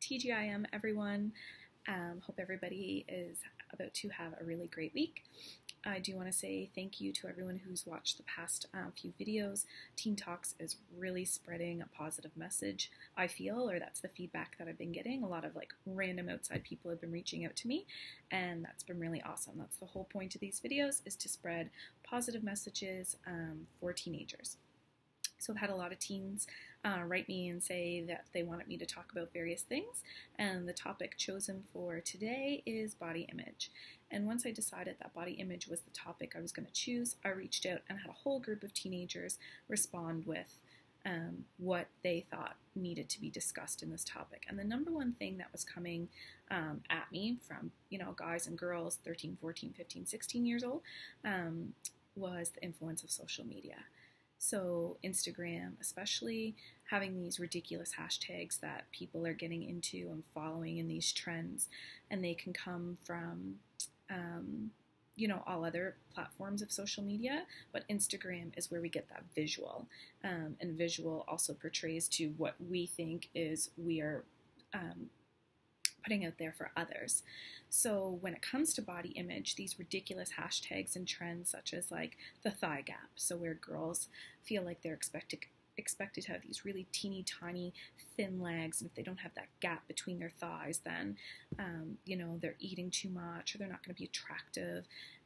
TGIM, everyone. Hope everybody is about to have a really great week. I do want to say thank you to everyone who's watched the past few videos. Teen Talks is really spreading a positive message, I feel, or that's the feedback that I've been getting. A lot of random outside people have been reaching out to me, and that's been really awesome. That's the whole point of these videos, is to spread positive messages for teenagers. So I've had a lot of teens write me and say that they wanted me to talk about various things, and the topic chosen for today is body image. And once I decided that body image was the topic I was going to choose, I reached out and had a whole group of teenagers respond with what they thought needed to be discussed in this topic. And the number one thing that was coming at me from, guys and girls 13, 14, 15, 16 years old was the influence of social media. So Instagram, especially, having these ridiculous hashtags that people are getting into and following in these trends, and they can come from, all other platforms of social media, but Instagram is where we get that visual, and visual also portrays to what we think is we are putting out there for others. So when it comes to body image, these ridiculous hashtags and trends such as the thigh gap, so where girls feel like they're expected to have these really teeny tiny thin legs, and if they don't have that gap between their thighs, then they're eating too much or they're not going to be attractive,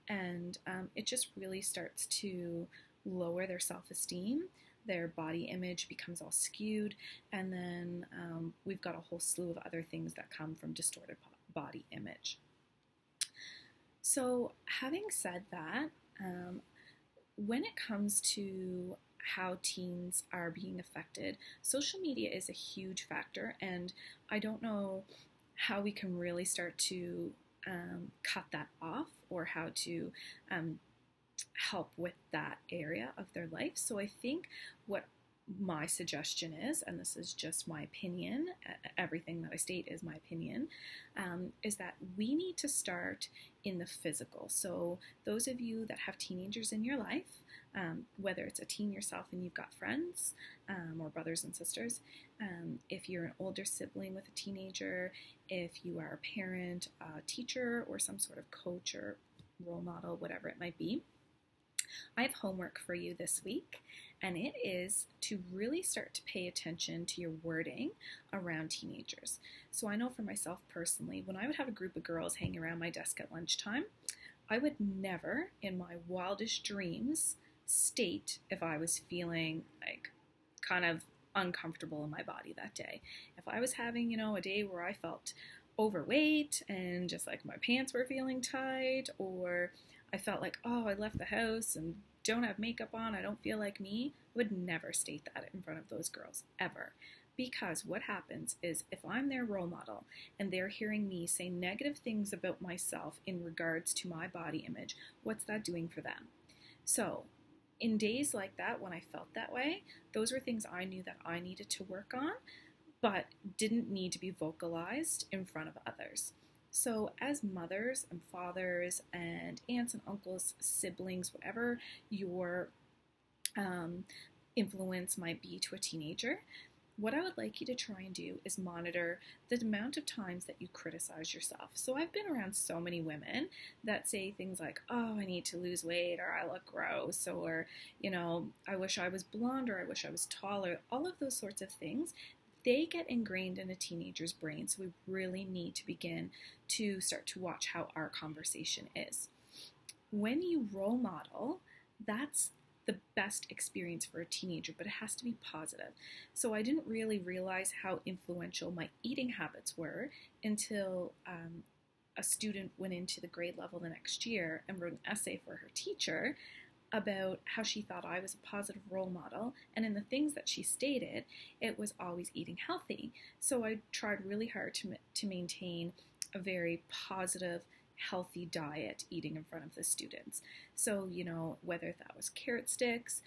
and it just really starts to lower their self-esteem. Their body image becomes all skewed, and then we've got a whole slew of other things that come from distorted body image. So having said that, when it comes to how teens are being affected, social media is a huge factor, and I don't know how we can really start to cut that off, or how to help with that area of their life. So I think what my suggestion is, and this is just my opinion, everything that I state is my opinion, is that we need to start in the physical. So those of you that have teenagers in your life, whether it's a teen yourself and you've got friends or brothers and sisters, if you're an older sibling with a teenager, if you are a parent, a teacher, or some sort of coach or role model, whatever it might be, I have homework for you this week, and it is to really start to pay attention to your wording around teenagers. So I know for myself personally, when I would have a group of girls hanging around my desk at lunchtime, I would never in my wildest dreams state if I was feeling kind of uncomfortable in my body that day. If I was having, a day where I felt overweight and just my pants were feeling tight, or I felt I left the house and don't have makeup on, I don't feel like me, I would never state that in front of those girls, ever. Because what happens is, if I'm their role model and they're hearing me say negative things about myself in regards to my body image, what's that doing for them? So in days like that, when I felt that way, those were things I knew that I needed to work on, but didn't need to be vocalized in front of others. So as mothers and fathers and aunts and uncles, siblings, whatever your influence might be to a teenager, what I would like you to try and do is monitor the amount of times that you criticize yourself. So I've been around so many women that say things like, oh, I need to lose weight, or I look gross, or, I wish I was blonde, or I wish I was taller. All of those sorts of things, they get ingrained in a teenager's brain, so we really need to begin to start to watch how our conversation is. When you role model, that's the best experience for a teenager, but it has to be positive. So I didn't really realize how influential my eating habits were until a student went into the grade level the next year and wrote an essay for her teacher about how she thought I was a positive role model, and in the things that she stated, it was always eating healthy. So I tried really hard to maintain a very positive, healthy diet eating in front of the students. So, whether that was carrot sticks,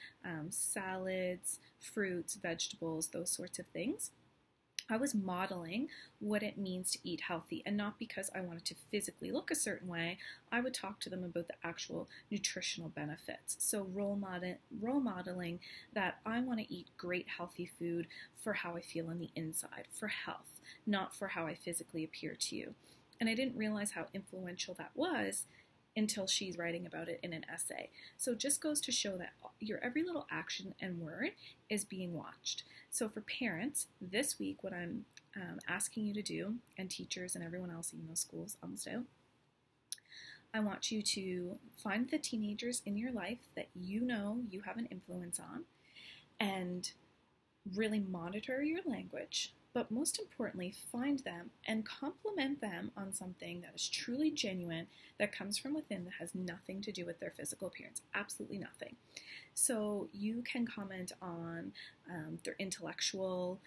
salads, fruits, vegetables, those sorts of things, I was modeling what it means to eat healthy, and not because I wanted to physically look a certain way. I would talk to them about the actual nutritional benefits. So role modeling that I want to eat great healthy food for how I feel on the inside, for health, not for how I physically appear to you. And I didn't realize how influential that was until she's writing about it in an essay. So it just goes to show that your every little action and word is being watched. So for parents, this week, what I'm asking you to do, and teachers and everyone else, even though school's almost out, I want you to find the teenagers in your life that you know you have an influence on, and really monitor your language. But most importantly, find them and compliment them on something that is truly genuine, that comes from within, that has nothing to do with their physical appearance. Absolutely nothing. So you can comment on their intellectual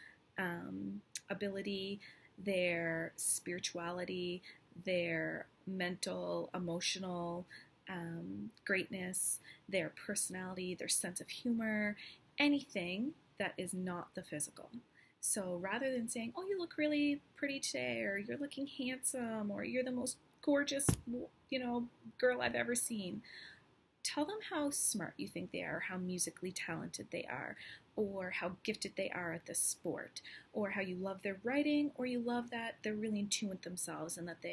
ability, their spirituality, their mental, emotional greatness, their personality, their sense of humor, anything that is not the physical. So rather than saying, oh, you look really pretty today, or you're looking handsome, or you're the most gorgeous, girl I've ever seen, tell them how smart you think they are, how musically talented they are, or how gifted they are at this sport, or how you love their writing, or you love that they're really in tune with themselves and that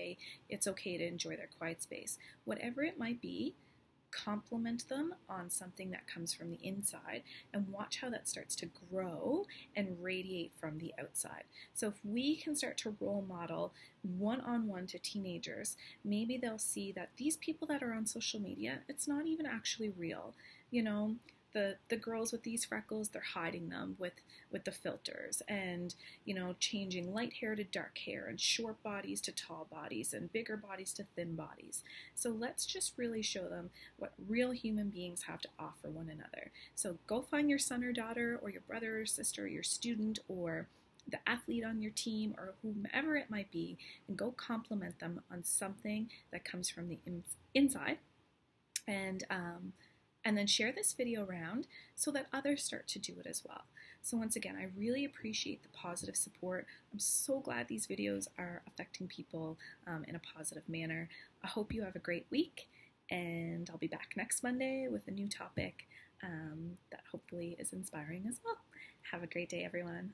it's okay to enjoy their quiet space. Whatever it might be, compliment them on something that comes from the inside, and watch how that starts to grow and radiate from the outside. So if we can start to role model one-on-one to teenagers, maybe they'll see that these people that are on social media, it's not even actually real. The girls with these freckles, they're hiding them with the filters, and changing light hair to dark hair, and short bodies to tall bodies, and bigger bodies to thin bodies. So let's just really show them what real human beings have to offer one another. So go find your son or daughter, or your brother or sister, or your student, or the athlete on your team, or whomever it might be, and go compliment them on something that comes from the inside. And then share this video around so that others start to do it as well. So once again, I really appreciate the positive support. I'm so glad these videos are affecting people in a positive manner. I hope you have a great week, and I'll be back next Monday with a new topic that hopefully is inspiring as well. Have a great day, everyone.